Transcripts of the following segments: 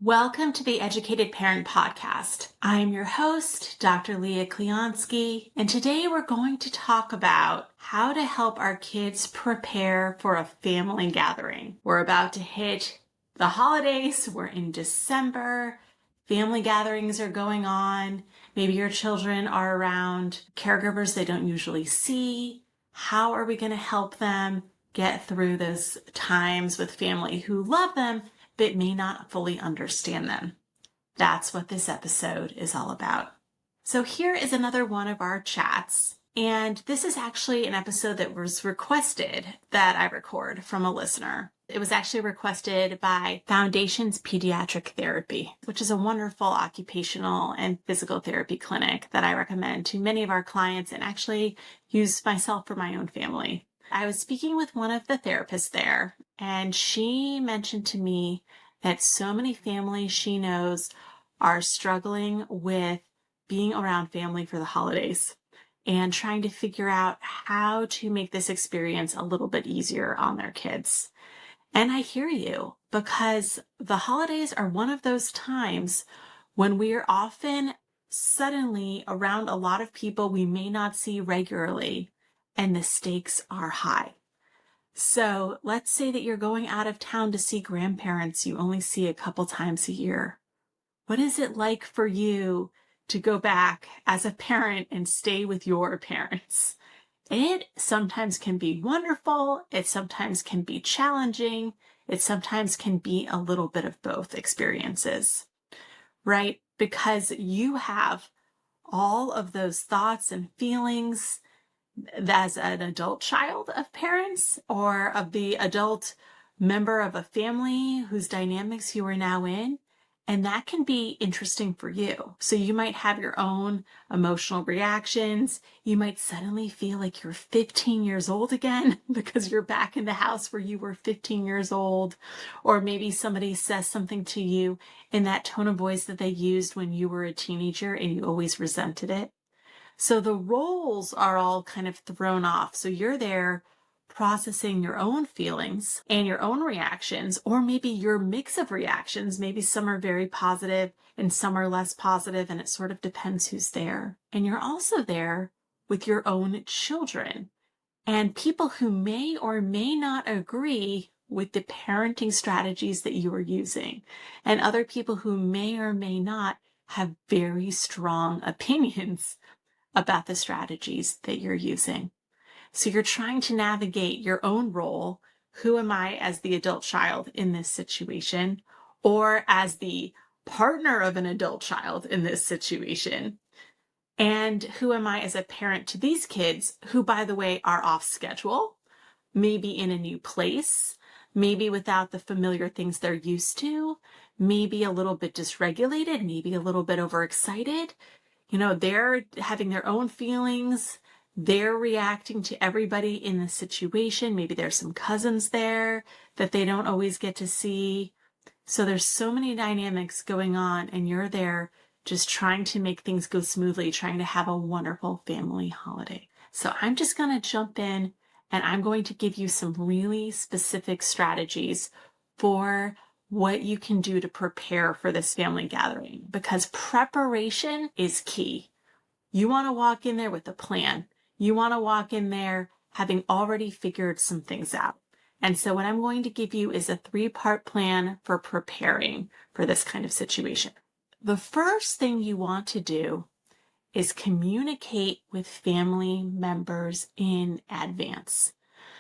Welcome to the Educated Parent Podcast. I'm your host, Dr. Leah Kleonsky, and today we're going to talk about how to help our kids prepare for a family gathering. We're about to hit the holidays. We're in December. Family gatherings are going on. Maybe your children are around caregivers they don't usually see. How are we going to help them get through those times with family who love them but may not fully understand them? That's what this episode is all about. So here is another one of our chats. And this is actually an episode that was requested that I record from a listener. It was actually requested by Foundations Pediatric Therapy, which is a wonderful occupational and physical therapy clinic that I recommend to many of our clients and actually use myself for my own family. I was speaking with one of the therapists there, and she mentioned to me that so many families she knows are struggling with being around family for the holidays and trying to figure out how to make this experience a little bit easier on their kids. And I hear you, because the holidays are one of those times when we are often suddenly around a lot of people we may not see regularly, and the stakes are high. So let's say that you're going out of town to see grandparents you only see a couple times a year. What is it like for you to go back as a parent and stay with your parents? It sometimes can be wonderful. It sometimes can be challenging. It sometimes can be a little bit of both experiences, right? Because you have all of those thoughts and feelings as an adult child of parents or of the adult member of a family whose dynamics you are now in. And that can be interesting for you. So you might have your own emotional reactions. You might suddenly feel like you're 15 years old again because you're back in the house where you were 15 years old. Or maybe somebody says something to you in that tone of voice that they used when you were a teenager and you always resented it. So the roles are all kind of thrown off. So you're there processing your own feelings and your own reactions, or maybe your mix of reactions. Maybe some are very positive and some are less positive, and it sort of depends who's there. And you're also there with your own children and people who may or may not agree with the parenting strategies that you are using, and other people who may or may not have very strong opinions about the strategies that you're using. So you're trying to navigate your own role. Who am I as the adult child in this situation, or as the partner of an adult child in this situation? And who am I as a parent to these kids who, by the way, are off schedule, maybe in a new place, maybe without the familiar things they're used to, maybe a little bit dysregulated, maybe a little bit overexcited. They're having their own feelings. They're reacting to everybody in the situation. Maybe there's some cousins there that they don't always get to see. So there's so many dynamics going on, and you're there just trying to make things go smoothly, trying to have a wonderful family holiday. So I'm just going to jump in, and I'm going to give you some really specific strategies for what you can do to prepare for this family gathering, because preparation is key. You want to walk in there with a plan. You want to walk in there having already figured some things out. And so what I'm going to give you is a 3-part plan for preparing for this kind of situation. The first thing you want to do is communicate with family members in advance.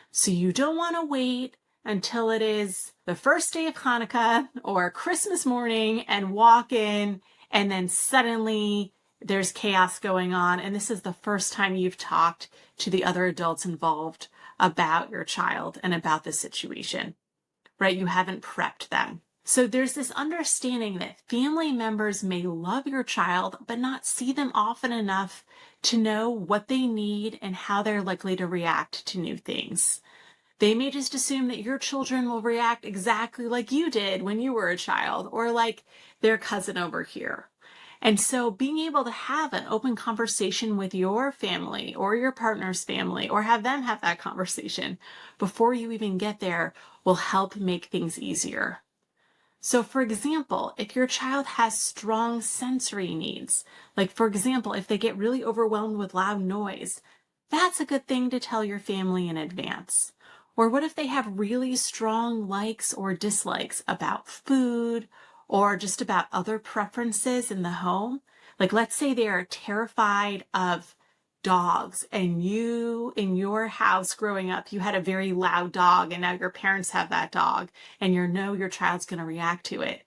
So you don't want to wait until it is the first day of Hanukkah or Christmas morning and walk in, and then suddenly there's chaos going on. And this is the first time you've talked to the other adults involved about your child and about the situation, right? You haven't prepped them. So there's this understanding that family members may love your child, but not see them often enough to know what they need and how they're likely to react to new things. They may just assume that your children will react exactly like you did when you were a child, or like their cousin over here. And so being able to have an open conversation with your family or your partner's family, or have them have that conversation before you even get there, will help make things easier. So, for example, if your child has strong sensory needs, like for example, if they get really overwhelmed with loud noise, that's a good thing to tell your family in advance. Or what if they have really strong likes or dislikes about food or just about other preferences in the home? Like, let's say they are terrified of dogs, and you in your house growing up, you had a very loud dog, and now your parents have that dog and you know your child's going to react to it.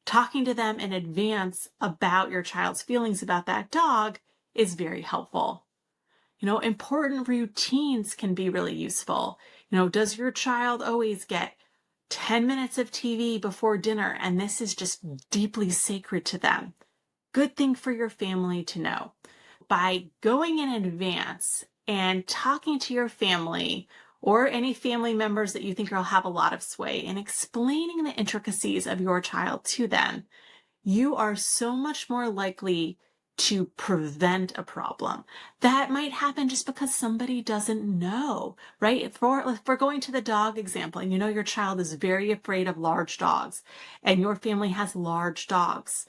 Talking to them in advance about your child's feelings about that dog is very helpful. Important routines can be really useful. Does your child always get 10 minutes of TV before dinner and this is just deeply sacred to them? Good thing for your family to know. By going in advance and talking to your family or any family members that you think will have a lot of sway and explaining the intricacies of your child to them, you are so much more likely to prevent a problem. That might happen just because somebody doesn't know, right? If we're going to the dog example, and your child is very afraid of large dogs, and your family has large dogs.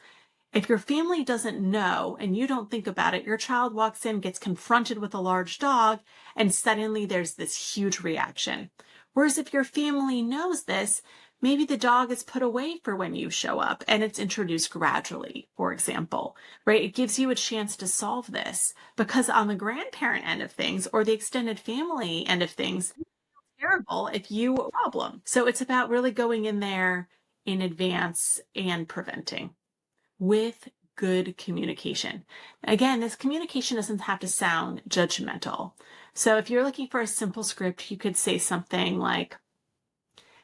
If your family doesn't know and you don't think about it, your child walks in, gets confronted with a large dog, and suddenly there's this huge reaction. Whereas if your family knows this, maybe the dog is put away for when you show up and it's introduced gradually, for example, right? It gives you a chance to solve this because on the grandparent end of things or the extended family end of things, it's terrible if you have a problem. So it's about really going in there in advance and preventing with good communication. Again, this communication doesn't have to sound judgmental. So if you're looking for a simple script, you could say something like,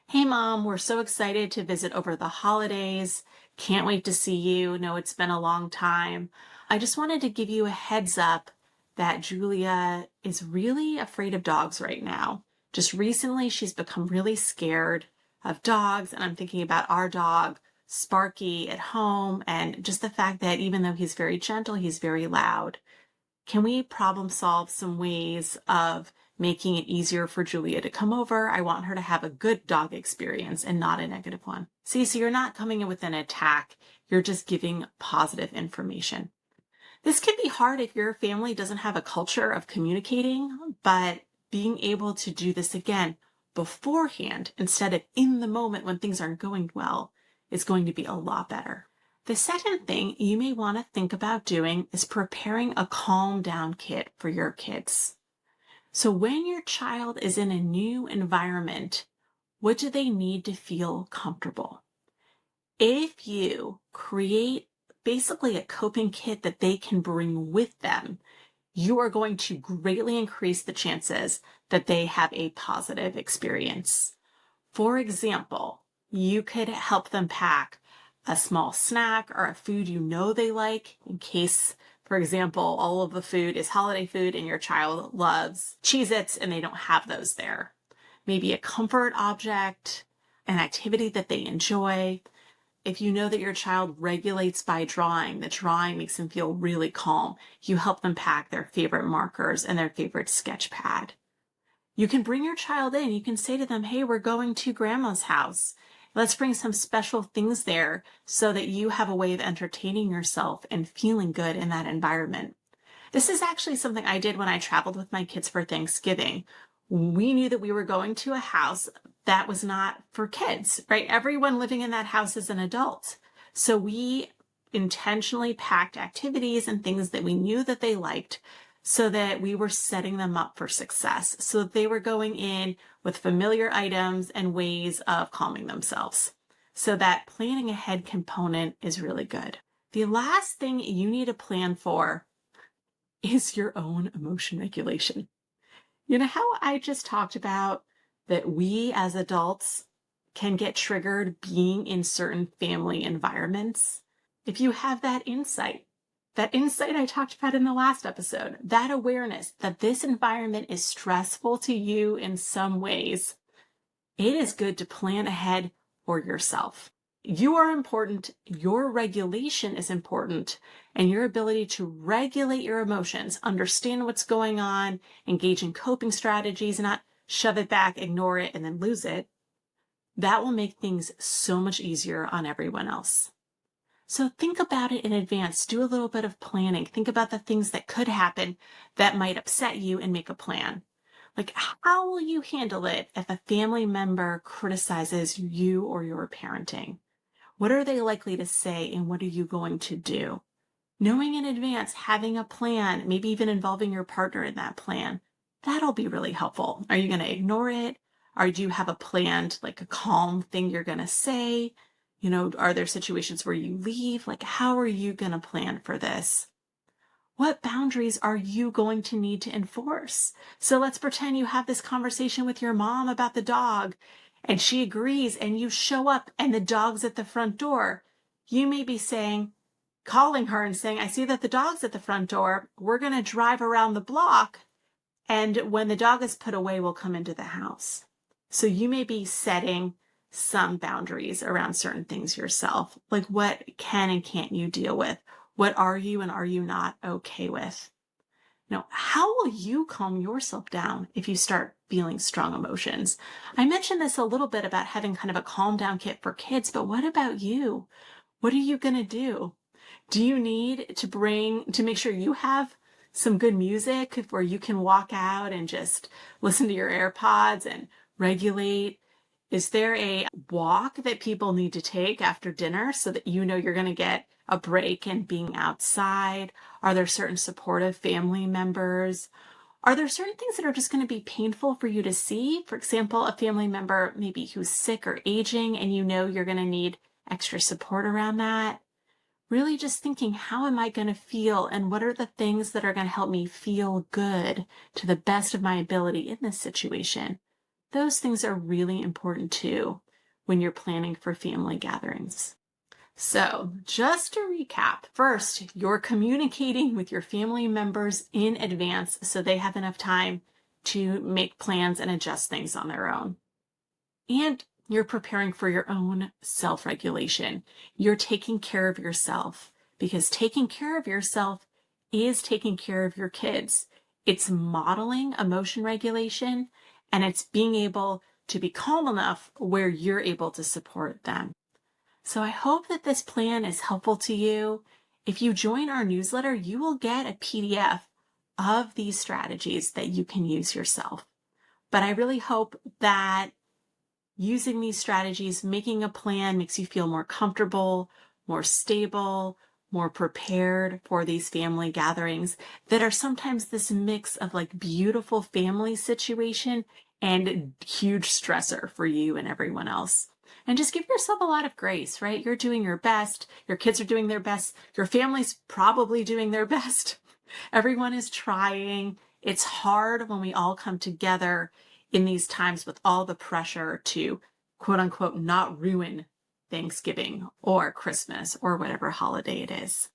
"Hey mom, we're so excited to visit over the holidays. Can't wait to see you. Know it's been a long time. I just wanted to give you a heads up that Julia is really afraid of dogs right now. Just recently, she's become really scared of dogs, and I'm thinking about our dog, Sparky, at home, and just the fact that even though he's very gentle, he's very loud. Can we problem solve some ways of making it easier for Julia to come over? I want her to have a good dog experience and not a negative one." See, so you're not coming in with an attack. You're just giving positive information. This can be hard if your family doesn't have a culture of communicating, but being able to do this again beforehand instead of in the moment when things aren't going well is going to be a lot better. The second thing you may want to think about doing is preparing a calm down kit for your kids. So when your child is in a new environment, what do they need to feel comfortable? If you create basically a coping kit that they can bring with them, you are going to greatly increase the chances that they have a positive experience. For example, you could help them pack a small snack or a food they like in case, for example, all of the food is holiday food and your child loves Cheez-Its and they don't have those there. Maybe a comfort object, an activity that they enjoy. If you know that your child regulates by drawing, the drawing makes them feel really calm, you help them pack their favorite markers and their favorite sketch pad. You can bring your child in. You can say to them, "Hey, we're going to grandma's house. Let's bring some special things there so that you have a way of entertaining yourself and feeling good in that environment." This is actually something I did when I traveled with my kids for Thanksgiving. We knew that we were going to a house that was not for kids, right? Everyone living in that house is an adult. So we intentionally packed activities and things that we knew that they liked so that we were setting them up for success. So that they were going in with familiar items and ways of calming themselves. So that planning ahead component is really good. The last thing you need to plan for is your own emotion regulation. You know how I just talked about that we as adults can get triggered being in certain family environments? If you have that insight I talked about in the last episode, that awareness that this environment is stressful to you in some ways, it is good to plan ahead for yourself. You are important, your regulation is important, and your ability to regulate your emotions, understand what's going on, engage in coping strategies, not shove it back, ignore it, and then lose it. That will make things so much easier on everyone else. So think about it in advance. Do a little bit of planning. Think about the things that could happen that might upset you and make a plan. Like, how will you handle it if a family member criticizes you or your parenting? What are they likely to say and what are you going to do? Knowing in advance, having a plan, maybe even involving your partner in that plan, that'll be really helpful. Are you going to ignore it? Or do you have a planned, like a calm thing you're going to say? Are there situations where you leave? Like, how are you going to plan for this? What boundaries are you going to need to enforce? So let's pretend you have this conversation with your mom about the dog and she agrees and you show up and the dog's at the front door. You may be calling her and saying, I see that the dog's at the front door. We're going to drive around the block. And when the dog is put away, we'll come into the house. So you may be setting some boundaries around certain things yourself. Like, what can and can't you deal with? What are you and are you not okay with? Now, how will you calm yourself down if you start feeling strong emotions? I mentioned this a little bit about having kind of a calm down kit for kids, but what about you? What are you going to do? Do you need to make sure you have some good music where you can walk out and just listen to your AirPods and regulate? Is there a walk that people need to take after dinner so that you're going to get a break in being outside? Are there certain supportive family members? Are there certain things that are just going to be painful for you to see? For example, a family member maybe who's sick or aging and you're going to need extra support around that. Really just thinking, how am I going to feel and what are the things that are going to help me feel good to the best of my ability in this situation? Those things are really important too when you're planning for family gatherings. So just to recap, first, you're communicating with your family members in advance so they have enough time to make plans and adjust things on their own. And you're preparing for your own self-regulation. You're taking care of yourself because taking care of yourself is taking care of your kids. It's modeling emotion regulation and it's being able to be calm enough where you're able to support them. So I hope that this plan is helpful to you. If you join our newsletter, you will get a PDF of these strategies that you can use yourself. But I really hope that using these strategies, making a plan makes you feel more comfortable, more stable, more prepared for these family gatherings that are sometimes this mix of like beautiful family situation and huge stressor for you and everyone else. And just give yourself a lot of grace, right? You're doing your best. Your kids are doing their best. Your family's probably doing their best. Everyone is trying. It's hard when we all come together in these times with all the pressure to quote unquote not ruin Thanksgiving or Christmas or whatever holiday it is.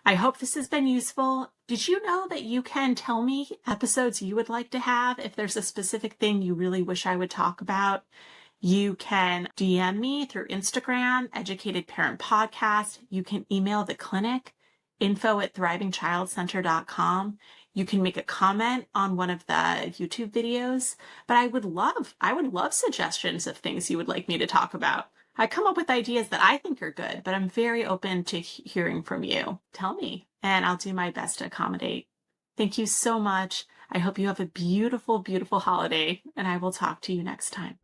I hope this has been useful. Did you know that you can tell me episodes you would like to have if there's a specific thing you really wish I would talk about? You can DM me through Instagram, Educated Parent Podcast. You can email the clinic, info@thrivingchildcenter.com. You can make a comment on one of the YouTube videos, but I would love suggestions of things you would like me to talk about. I come up with ideas that I think are good, but I'm very open to hearing from you. Tell me, and I'll do my best to accommodate. Thank you so much. I hope you have a beautiful, beautiful holiday, and I will talk to you next time.